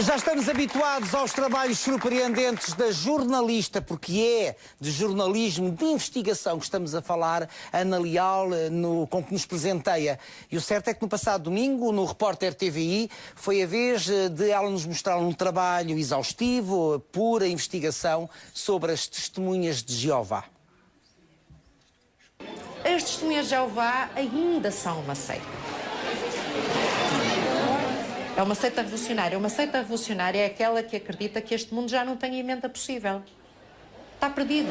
Já estamos habituados aos trabalhos surpreendentes da jornalista, porque é de jornalismo de investigação que estamos a falar, Ana Leal, com que nos presenteia. E o certo é que no passado domingo, no Repórter TVI, foi a vez de ela nos mostrar um trabalho exaustivo, pura investigação sobre as testemunhas de Jeová. As testemunhas de Jeová ainda são uma seita. É uma seita revolucionária. Uma seita revolucionária é aquela que acredita que este mundo já não tem emenda possível. Está perdido.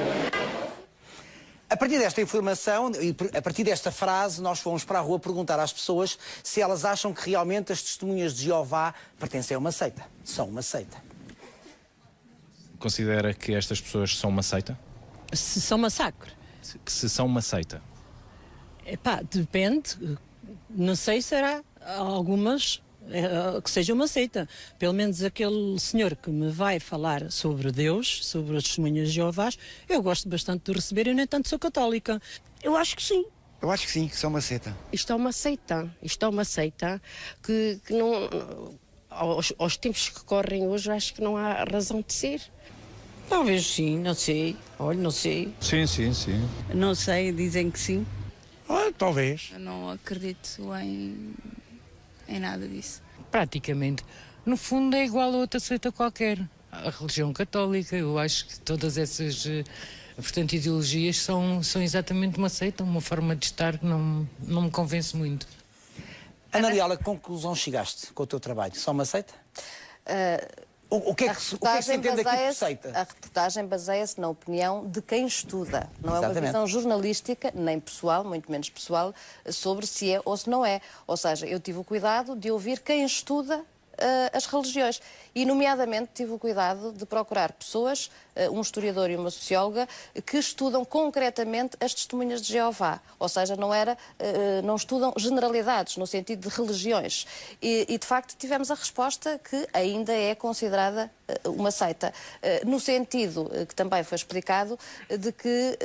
A partir desta informação e a partir desta frase, nós fomos para a rua perguntar às pessoas se elas acham que realmente as testemunhas de Jeová pertencem a uma seita. São uma seita. Considera que estas pessoas são uma seita? Se são massacre? Se são uma seita? Epá, depende. Não sei se será algumas que seja uma seita. Pelo menos aquele senhor que me vai falar sobre Deus, sobre as testemunhas de Jeová, eu gosto bastante de receber e, no entanto, sou católica. Eu acho que sim. Eu acho que sim, que são uma seita. Isto é uma seita. Isto é uma seita que não... Aos tempos que correm hoje, acho que não há razão de ser. Talvez sim, não sei. Olha, não sei. Sim, sim, sim. Não sei, dizem que sim. Talvez. Eu não acredito em nada disso. Praticamente. No fundo é igual a outra seita qualquer. A religião católica, eu acho que todas essas, portanto, ideologias são exatamente uma seita, uma forma de estar que não me convence muito. Ana Leal, a que conclusão chegaste com o teu trabalho? São uma seita? O que é que se entende aqui por seita? A reportagem baseia-se na opinião de quem estuda. Não é uma visão jornalística, nem pessoal, muito menos pessoal, sobre se é ou se não é. Ou seja, eu tive o cuidado de ouvir quem estuda as religiões. E, nomeadamente, tive o cuidado de procurar pessoas, um historiador e uma socióloga, que estudam concretamente as testemunhas de Jeová. Ou seja, não estudam generalidades, no sentido de religiões. E, de facto, tivemos a resposta que ainda é considerada uma seita. No sentido, que também foi explicado, de que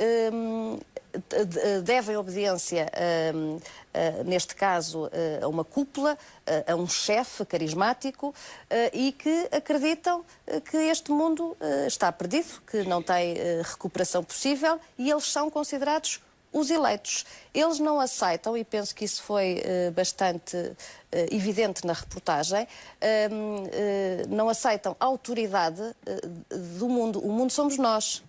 devem obediência, neste caso, a uma cúpula, a um chefe carismático, e que acreditam que este mundo está perdido, que não tem recuperação possível, e eles são considerados os eleitos. Eles não aceitam, e penso que isso foi bastante evidente na reportagem, não aceitam a autoridade do mundo. O mundo somos nós,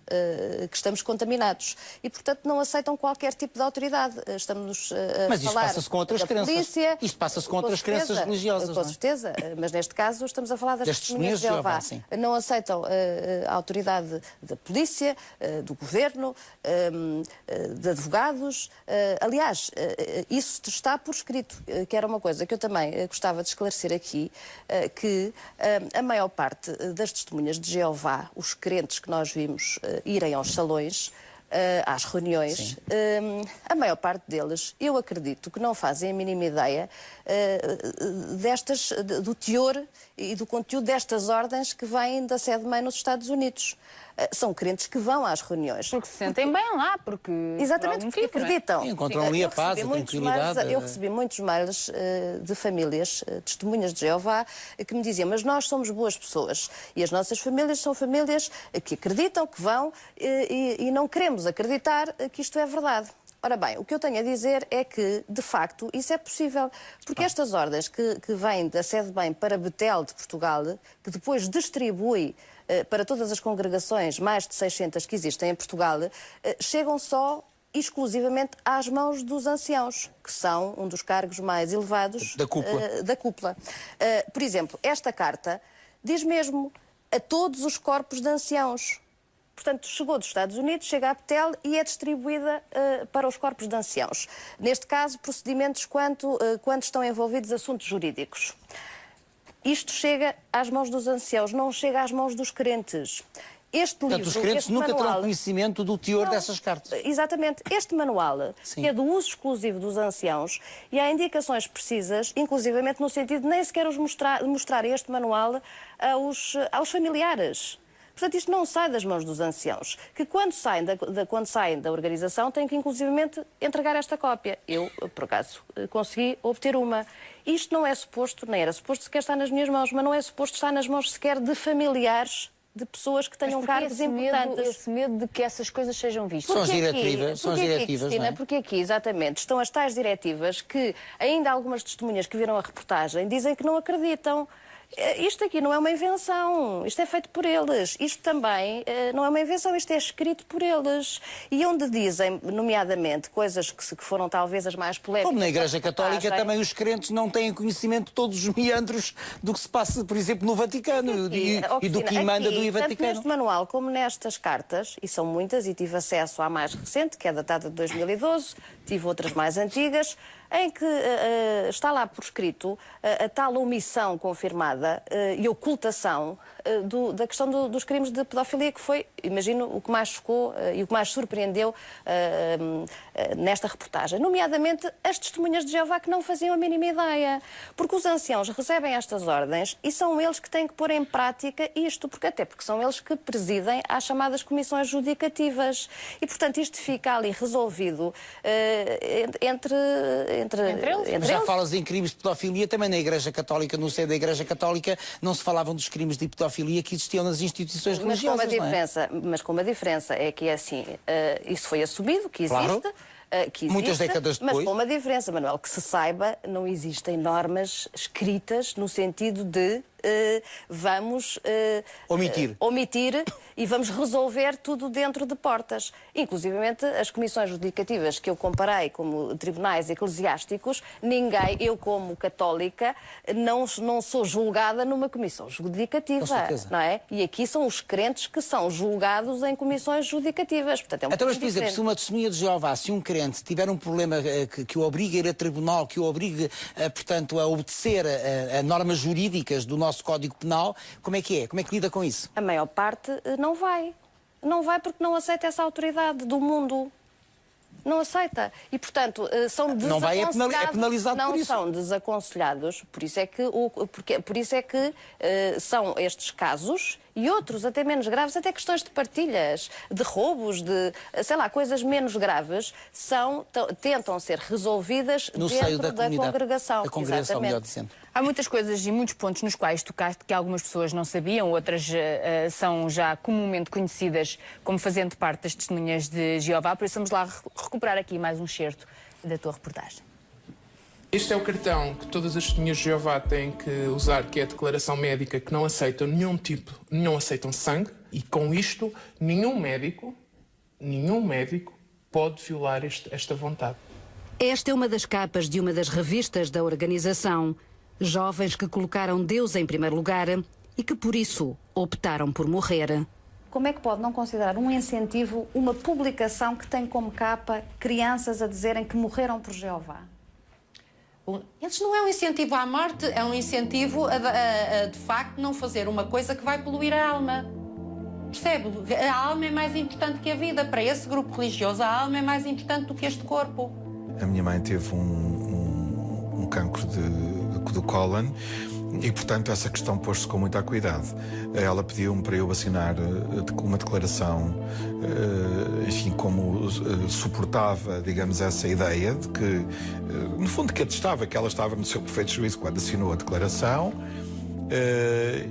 que estamos contaminados. E, portanto, não aceitam qualquer tipo de autoridade. Estamos a Mas isto falar passa-se com outras crenças. Polícia, isto passa-se com outras crenças religiosas. Com certeza. Mas, neste caso, estamos a falar das testemunhas de Jeová. Não aceitam a autoridade da polícia, do governo, de advogados. Aliás, isso está por escrito, que era uma coisa que eu também gostava de esclarecer aqui, que a maior parte das testemunhas de Jeová, os crentes que nós vimos irem aos salões, às reuniões, a maior parte deles, eu acredito que não fazem a mínima ideia do teor e do conteúdo destas ordens que vêm da sede-mãe nos Estados Unidos. São crentes que vão às reuniões. Porque se sentem bem lá, porque... Exatamente, porque acreditam. Encontram ali a paz, a tranquilidade. Eu recebi muitos mails de famílias, testemunhas de Jeová, que me diziam, mas nós somos boas pessoas e as nossas famílias são famílias que acreditam, que vão e não queremos acreditar que isto é verdade. Ora bem, o que eu tenho a dizer é que, de facto, isso é possível. Porque estas ordens que vêm da sede-bem para Betel de Portugal, que depois distribui para todas as congregações, mais de 600 que existem em Portugal, chegam só exclusivamente às mãos dos anciãos, que são um dos cargos mais elevados da cúpula. Por exemplo, esta carta diz mesmo a todos os corpos de anciãos. Portanto, chegou dos Estados Unidos, chega a Betel e é distribuída para os corpos de anciãos. Neste caso, procedimentos quando estão envolvidos assuntos jurídicos. Isto chega às mãos dos anciãos, não chega às mãos dos crentes. Portanto, os crentes nunca terão conhecimento do teor dessas cartas. Exatamente. Este manual, que é do uso exclusivo dos anciãos, e há indicações precisas, inclusivamente no sentido de nem sequer mostrar este manual aos familiares. Portanto, isto não sai das mãos dos anciãos, que quando saem da organização têm que, inclusivamente, entregar esta cópia. Eu, por acaso, consegui obter uma. Isto não é suposto, nem era suposto sequer estar nas minhas mãos, mas não é suposto estar nas mãos sequer de familiares de pessoas que tenham cargos importantes. Esse medo de que essas coisas sejam vistas. São as diretivas, não é? Porque aqui, exatamente, estão as tais diretivas que ainda algumas testemunhas que viram a reportagem dizem que não acreditam. Isto aqui não é uma invenção, isto é feito por eles. Isto também não é uma invenção, isto é escrito por eles. E onde dizem, nomeadamente, coisas que foram talvez as mais polémicas... Como na Igreja Católica também os crentes não têm conhecimento de todos os meandros do que se passa, por exemplo, no Vaticano e do que emana do Vaticano. Tanto neste manual como nestas cartas, e são muitas, e tive acesso à mais recente, que é datada de 2012, tive outras mais antigas, em que está lá por escrito a tal omissão confirmada e ocultação da questão dos crimes de pedofilia, que foi, imagino, o que mais chocou e o que mais surpreendeu nesta reportagem. Nomeadamente as testemunhas de Jeová, que não faziam a mínima ideia. Porque os anciãos recebem estas ordens e são eles que têm que pôr em prática isto, porque são eles que presidem às chamadas comissões judicativas. E, portanto, isto fica ali resolvido entre eles. Já falas em crimes de pedofilia, também na Igreja Católica, no seio da Igreja Católica, não se falavam dos crimes de pedofilia que existiam nas instituições religiosas. Mas com uma diferença, é que é assim, isso foi assumido, que existe. Claro. Que existe, muitas décadas depois. Mas com uma diferença, Manuel, que se saiba, não existem normas escritas no sentido de vamos omitir e vamos resolver tudo dentro de portas. Inclusivamente as comissões judicativas que eu comparei como tribunais eclesiásticos, eu como católica não sou julgada numa comissão judicativa, não é? E aqui são os crentes que são julgados em comissões judicativas. Portanto, é um então, mas, por diferente. exemplo, se uma testemunha de Jeová, se um crente tiver um problema que o obriga a ir a tribunal, que o obriga, portanto, a obedecer a normas jurídicas do nosso Código Penal, como é que é? Como é que lida com isso? A maior parte não vai. Não vai porque não aceita essa autoridade do mundo. Não aceita. E, portanto, são desaconselhados. Não vai é penalizado não por isso. São desaconselhados. Por isso é que são estes casos e outros até menos graves, até questões de partilhas, de roubos, de, sei lá, coisas menos graves, tentam ser resolvidas no dentro seio da congregação. A congregação, melhor dizendo. Há muitas coisas e muitos pontos nos quais tocaste que algumas pessoas não sabiam, outras são já comumente conhecidas como fazendo parte das testemunhas de Jeová. Por isso vamos lá recuperar aqui mais um excerto da tua reportagem. Este é o cartão que todas as testemunhas de Jeová têm que usar, que é a declaração médica, que não aceitam não aceitam sangue, e com isto nenhum médico pode violar esta vontade. Esta é uma das capas de uma das revistas da organização. Jovens que colocaram Deus em primeiro lugar e que por isso optaram por morrer. Como é que pode não considerar um incentivo uma publicação que tem como capa crianças a dizerem que morreram por Jeová? Isso não é um incentivo à morte, é um incentivo a de facto não fazer uma coisa que vai poluir a alma. Percebe? A alma é mais importante que a vida. Para esse grupo religioso, a alma é mais importante do que este corpo. A minha mãe teve um cancro do cólon e, portanto, essa questão pôs-se com muito cuidado. Ela pediu-me para eu assinar uma declaração, enfim, como suportava, digamos, essa ideia de que, no fundo, que atestava que ela estava no seu perfeito juízo quando assinou a declaração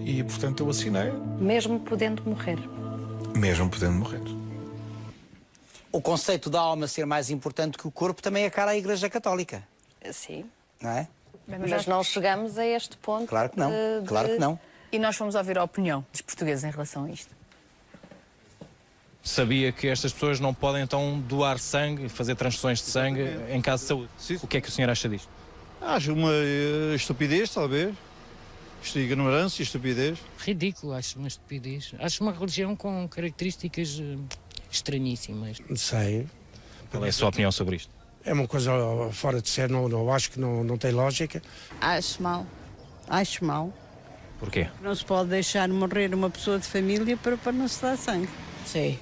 e, portanto, eu assinei. Mesmo podendo morrer. Mesmo podendo morrer. O conceito da alma ser mais importante que o corpo também é cara à Igreja Católica. Sim. Não é? Mas não chegamos a este ponto. Claro que não, claro que não. E nós fomos ouvir a opinião dos portugueses em relação a isto. Sabia que estas pessoas não podem então doar sangue, fazer transfusões de sangue em caso de saúde. Sim. O que é que o senhor acha disto? Acho uma estupidez, talvez. Isto é ignorância e estupidez. Ridículo, acho uma estupidez. Acho uma religião com características estranhíssimas. Não sei. Qual é a sua opinião sobre isto? É uma coisa fora de série, não acho que não tem lógica. Acho mal. Acho mal. Porquê? Não se pode deixar morrer uma pessoa de família para não se dar sangue. Sim,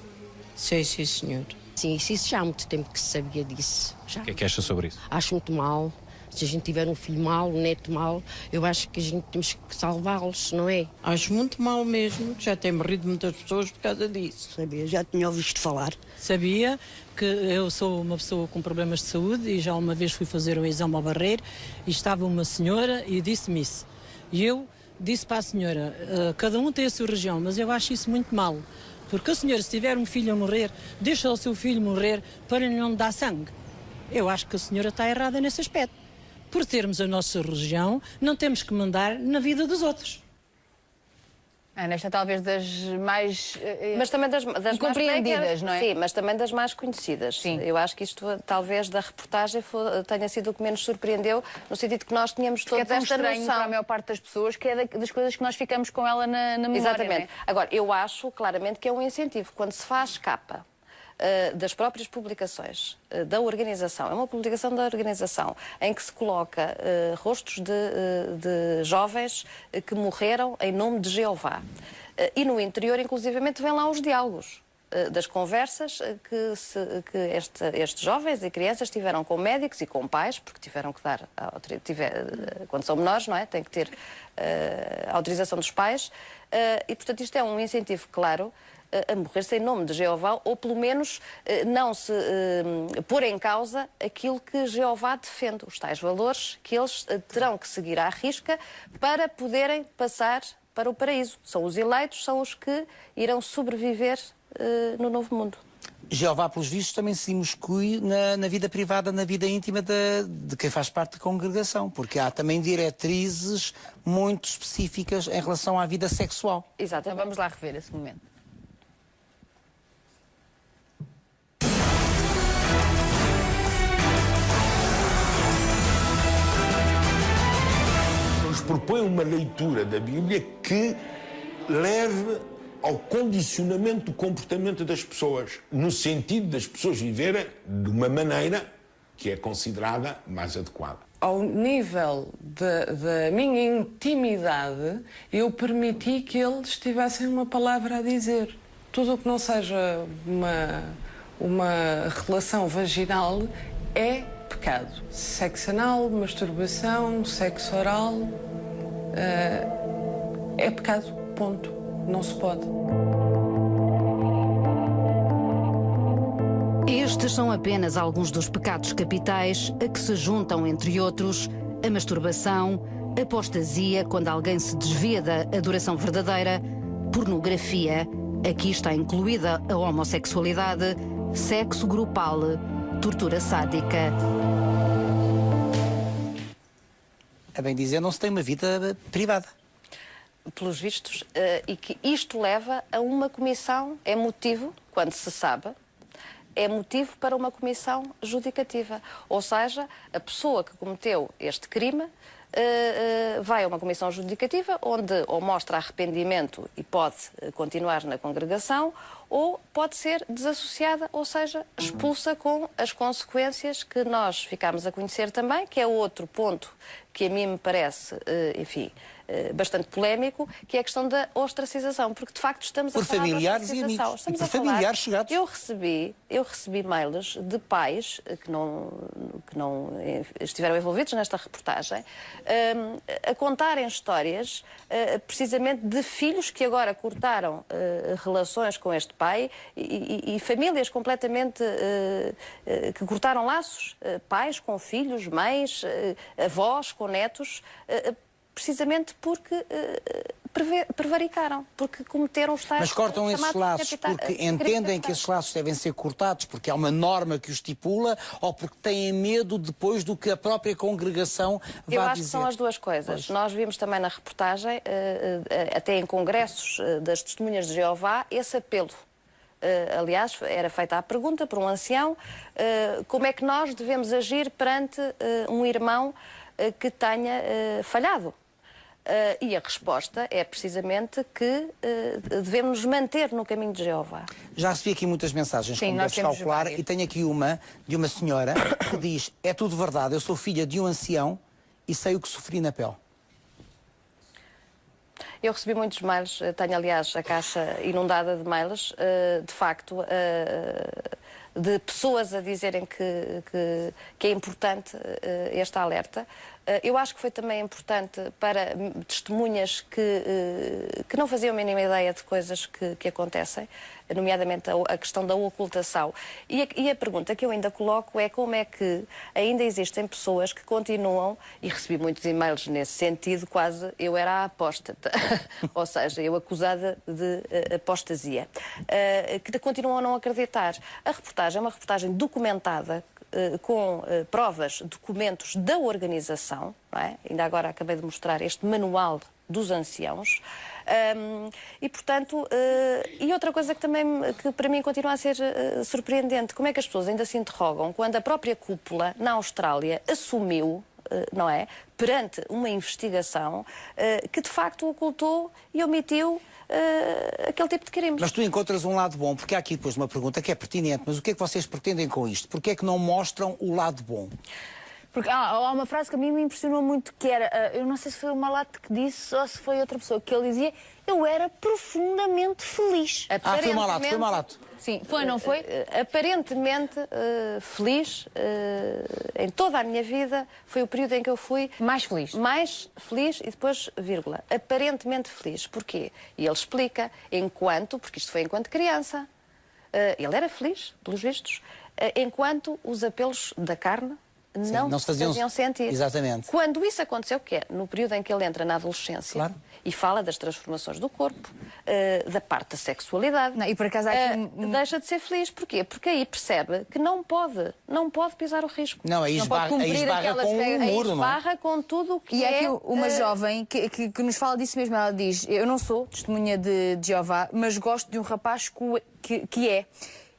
senhor. Sim, isso já há muito tempo que se sabia disso. Já. O que é que acha sobre isso? Acho muito mal. Se a gente tiver um filho mau, um neto mau, eu acho que a gente temos que salvá-los, não é? Acho muito mal mesmo. Já tem morrido muitas pessoas por causa disso. Sabia, já tinha ouvido falar. Sabia que eu sou uma pessoa com problemas de saúde e já uma vez fui fazer o exame ao barreiro e estava uma senhora e disse-me isso. E eu disse para a senhora, cada um tem a sua região, mas eu acho isso muito mal. Porque a senhora, se tiver um filho a morrer, deixa o seu filho morrer para não dar sangue. Eu acho que a senhora está errada nesse aspecto. Por termos a nossa religião, não temos que mandar na vida dos outros. Ana, esta talvez das mais mas também das compreendidas, não é? Sim, mas também das mais conhecidas. Sim. Eu acho que isto, talvez, da reportagem tenha sido o que menos surpreendeu, no sentido que nós tínhamos todos esta noção. É tão estranho para a maior parte das pessoas, que é das coisas que nós ficamos com ela na memória. Exatamente. É? Agora, eu acho claramente que é um incentivo. Quando se faz capa das próprias publicações da organização, é uma publicação da organização, em que se coloca rostos de jovens que morreram em nome de Jeová. E no interior, inclusivamente, vêm lá os diálogos das conversas que estes jovens e crianças tiveram com médicos e com pais, porque tiveram que dar, quando são menores, não é? Tem que ter a autorização dos pais. E, portanto, isto é um incentivo claro a morrer-se em nome de Jeová, ou pelo menos não se pôr em causa aquilo que Jeová defende, os tais valores que eles terão que seguir à risca para poderem passar para o paraíso. São os eleitos, são os que irão sobreviver no novo mundo. Jeová, pelos vistos, também se imiscui na vida privada, na vida íntima de quem faz parte da congregação, porque há também diretrizes muito específicas em relação à vida sexual. Exato, então vamos lá rever esse momento. Nos propõe uma leitura da Bíblia que leve ao condicionamento do comportamento das pessoas, no sentido das pessoas viverem de uma maneira que é considerada mais adequada. Ao nível da minha intimidade, eu permiti que eles tivessem uma palavra a dizer. Tudo o que não seja uma relação vaginal é pecado. Sexo anal, masturbação, sexo oral, é pecado, ponto. Não se pode. Estes são apenas alguns dos pecados capitais a que se juntam, entre outros, a masturbação, a apostasia, quando alguém se desvia da adoração verdadeira, pornografia, aqui está incluída a homossexualidade, sexo grupal, tortura sádica. A bem dizer, não se tem uma vida privada. Pelos vistos, e que isto leva a uma comissão, é motivo, quando se sabe, é motivo para uma comissão judicativa. Ou seja, a pessoa que cometeu este crime vai a uma comissão judicativa onde ou mostra arrependimento e pode continuar na congregação, ou pode ser desassociada, ou seja, expulsa com as consequências que nós ficámos a conhecer também, que é outro ponto que a mim me parece, enfim, bastante polémico, que é a questão da ostracização, porque de facto estamos a falar de ostracização. Estamos a falar, familiares chegados. Eu recebi mails de pais que não estiveram envolvidos nesta reportagem, a contarem histórias precisamente de filhos que agora cortaram relações com este pai e famílias completamente que cortaram laços, pais com filhos, mães, avós com netos, precisamente porque prevaricaram, porque cometeram os tais... Mas cortam esses laços porque entendem que esses laços devem ser cortados porque há uma norma que os estipula, ou porque têm medo depois do que a própria congregação vai dizer? Eu acho que são as duas coisas. Pois. Nós vimos também na reportagem, até em congressos das Testemunhas de Jeová, esse apelo. Aliás, era feita a pergunta por um ancião, como é que nós devemos agir perante um irmão que tenha falhado? E a resposta é precisamente que devemos nos manter no caminho de Jeová. Já recebi aqui muitas mensagens, como deves calcular, e tenho aqui uma de uma senhora que diz: é tudo verdade, eu sou filha de um ancião e sei o que sofri na pele. Eu recebi muitos mails, tenho aliás a caixa inundada de mails, de facto, de pessoas a dizerem que é importante este alerta. Eu acho que foi também importante para testemunhas que não faziam a mínima ideia de coisas que acontecem, nomeadamente a questão da ocultação. E a pergunta que eu ainda coloco é como é que ainda existem pessoas que continuam, e recebi muitos e-mails nesse sentido, quase eu era a apóstata, ou seja, eu acusada de apostasia, que continuam a não acreditar. A reportagem é uma reportagem documentada, com provas, documentos da organização, não é? Ainda agora acabei de mostrar este manual dos anciãos, e portanto, e outra coisa que para mim continua a ser surpreendente, como é que as pessoas ainda se interrogam quando a própria cúpula na Austrália assumiu, não é, perante uma investigação, que de facto ocultou e omitiu aquele tipo de crimes. Mas tu encontras um lado bom, porque há aqui depois uma pergunta que é pertinente, mas o que é que vocês pretendem com isto? Porquê é que não mostram o lado bom? Porque há uma frase que a mim me impressionou muito, que era, eu não sei se foi o Malato que disse ou se foi outra pessoa, que ele dizia, eu era profundamente feliz. Foi o Malato. Sim, foi, não foi? Aparentemente feliz em toda a minha vida, foi o período em que eu fui mais feliz. Mais feliz e depois vírgula. Aparentemente feliz. Porquê? E ele explica, porque isto foi enquanto criança, ele era feliz, pelos vistos, enquanto os apelos da carne não se faziam sentir. Exatamente. Quando isso aconteceu, que é no período em que ele entra na adolescência, claro, e fala das transformações do corpo, da parte da sexualidade, e por acaso deixa de ser feliz. Porquê? Porque aí percebe que não pode pisar o risco. Não, aí esbarra com um muro, não é? Esbarra com tudo o que é. E aqui uma jovem que nos fala disso mesmo, ela diz, eu não sou testemunha de Jeová, mas gosto de um rapaz que é.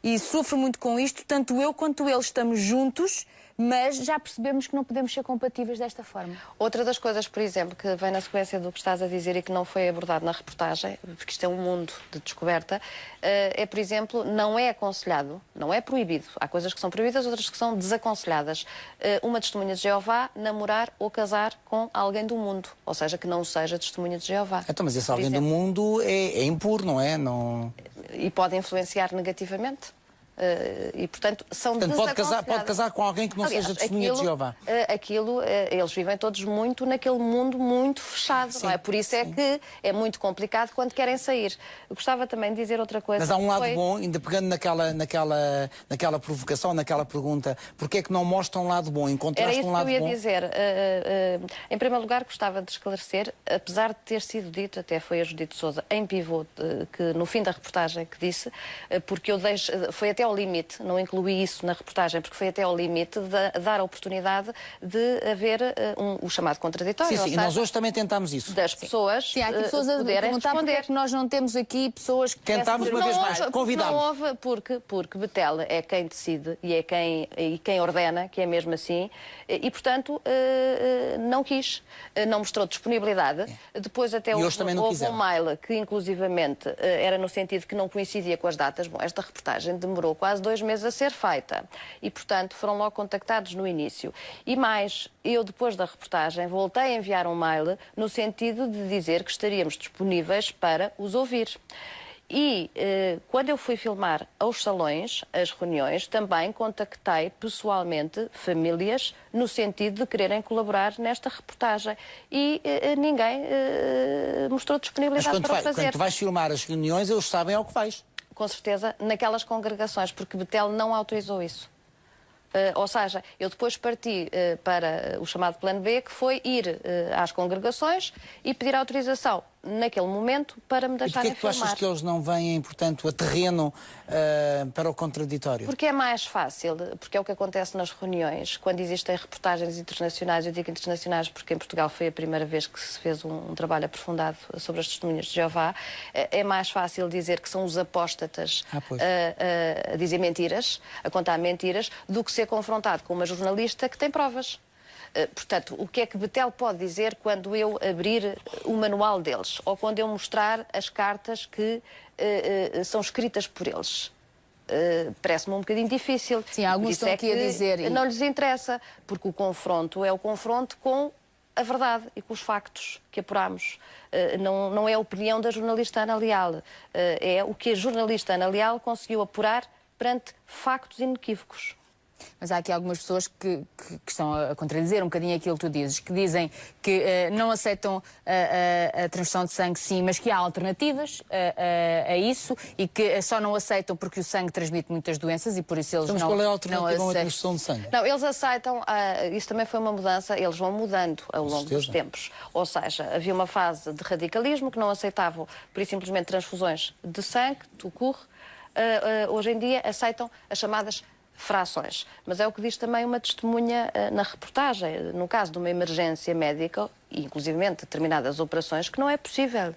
E sofro muito com isto, tanto eu quanto ele estamos juntos, mas já percebemos que não podemos ser compatíveis desta forma. Outra das coisas, por exemplo, que vem na sequência do que estás a dizer e que não foi abordado na reportagem, porque isto é um mundo de descoberta, é, por exemplo, não é aconselhado, não é proibido. Há coisas que são proibidas, outras que são desaconselhadas. Uma testemunha de Jeová namorar ou casar com alguém do mundo, ou seja, que não seja testemunha de Jeová. Então, mas esse alguém do mundo é impuro, não é? Não... E pode influenciar negativamente. E, portanto, são desaconselhadas. Pode casar com alguém que não seja testemunha de Jeová. Eles vivem todos muito naquele mundo muito fechado, não é? Por isso é que é muito complicado quando querem sair. Eu gostava também de dizer outra coisa. Mas há um lado bom, ainda pegando naquela provocação, naquela pergunta, porque é que não mostram um lado bom? Encontraste um lado bom? Era isso que eu ia dizer. Em primeiro lugar, gostava de esclarecer, apesar de ter sido dito, até foi a Judite Sousa, em pivô, que no fim da reportagem que disse, porque foi até ao limite, não incluí isso na reportagem, porque foi até ao limite de dar a oportunidade de haver o chamado contraditório. Sim, e nós hoje também tentámos isso. Das pessoas. Sim, há aqui pessoas a perguntar porque é que nós não temos aqui pessoas que tentámos uma vez mais, convidámos. Não houve, porque Betel é quem decide e é quem ordena, que é mesmo assim, e portanto não quis, não mostrou disponibilidade. Depois até houve um mail que inclusivamente era no sentido que não coincidia com as datas. Bom, esta reportagem demorou quase 2 meses a ser feita e, portanto, foram logo contactados no início. E mais, eu depois da reportagem voltei a enviar um mail no sentido de dizer que estaríamos disponíveis para os ouvir. E quando eu fui filmar aos salões, as reuniões, também contactei pessoalmente famílias no sentido de quererem colaborar nesta reportagem. E ninguém mostrou disponibilidade para o fazer. Quando tu vais filmar as reuniões, eles sabem ao que vais. Com certeza, naquelas congregações, porque Betel não autorizou isso. Ou seja, eu depois parti para o chamado plano B, que foi ir às congregações e pedir autorização naquele momento para me deixarem filmar. E porquê que tu achas que eles não vêm, portanto, a terreno para o contraditório? Porque é mais fácil, porque é o que acontece nas reuniões, quando existem reportagens internacionais, eu digo internacionais porque em Portugal foi a primeira vez que se fez um trabalho aprofundado sobre as testemunhas de Jeová, é mais fácil dizer que são os apóstatas a dizer mentiras, a contar mentiras, do que ser confrontado com uma jornalista que tem provas. Portanto, o que é que Betel pode dizer quando eu abrir o manual deles? Ou quando eu mostrar as cartas que são escritas por eles? Parece-me um bocadinho difícil. Sim, alguns estão aqui a dizer... Não lhes interessa, porque o confronto é o confronto com a verdade e com os factos que apuramos. Não é a opinião da jornalista Ana Leal. É o que a jornalista Ana Leal conseguiu apurar perante factos inequívocos. Mas há aqui algumas pessoas que estão a contradizer um bocadinho aquilo que tu dizes, que dizem que não aceitam a transfusão de sangue, sim, mas que há alternativas a isso e que só não aceitam porque o sangue transmite muitas doenças e por isso eles Mas não qual é a não alternativa a uma aceitam. transfusão de sangue? Não, eles aceitam, isso também foi uma mudança, eles vão mudando ao longo dos tempos. Ou seja, havia uma fase de radicalismo que não aceitavam, por isso simplesmente, transfusões de sangue, do curro. Hoje em dia aceitam as chamadas frações. Mas é o que diz também uma testemunha na reportagem, no caso de uma emergência médica, e inclusivamente determinadas operações, que não é possível.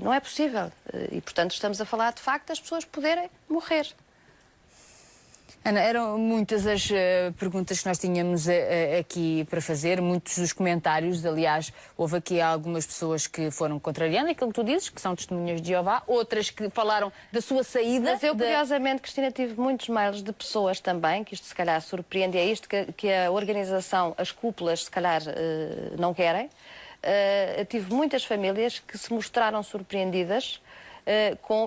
Não é possível. E, portanto, estamos a falar de facto das pessoas poderem morrer. Ana, eram muitas as perguntas que nós tínhamos aqui para fazer, muitos dos comentários. Aliás, houve aqui algumas pessoas que foram contrariando aquilo que tu dizes, que são testemunhas de Jeová, outras que falaram da sua saída. Mas eu, curiosamente, Cristina, tive muitos mails de pessoas também, que isto se calhar surpreende, é isto que a organização, as cúpulas, se calhar não querem. Tive muitas famílias que se mostraram surpreendidas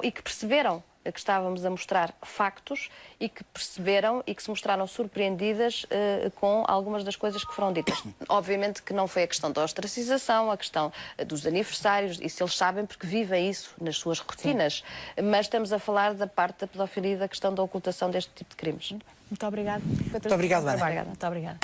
e que perceberam que estávamos a mostrar factos e que perceberam e que se mostraram surpreendidas com algumas das coisas que foram ditas. Obviamente que não foi a questão da ostracização, a questão dos aniversários, isso eles sabem porque vivem isso nas suas rotinas, mas estamos a falar da parte da pedofilia e da questão da ocultação deste tipo de crimes. Muito obrigada. Muito obrigado, Ana. Muito obrigada.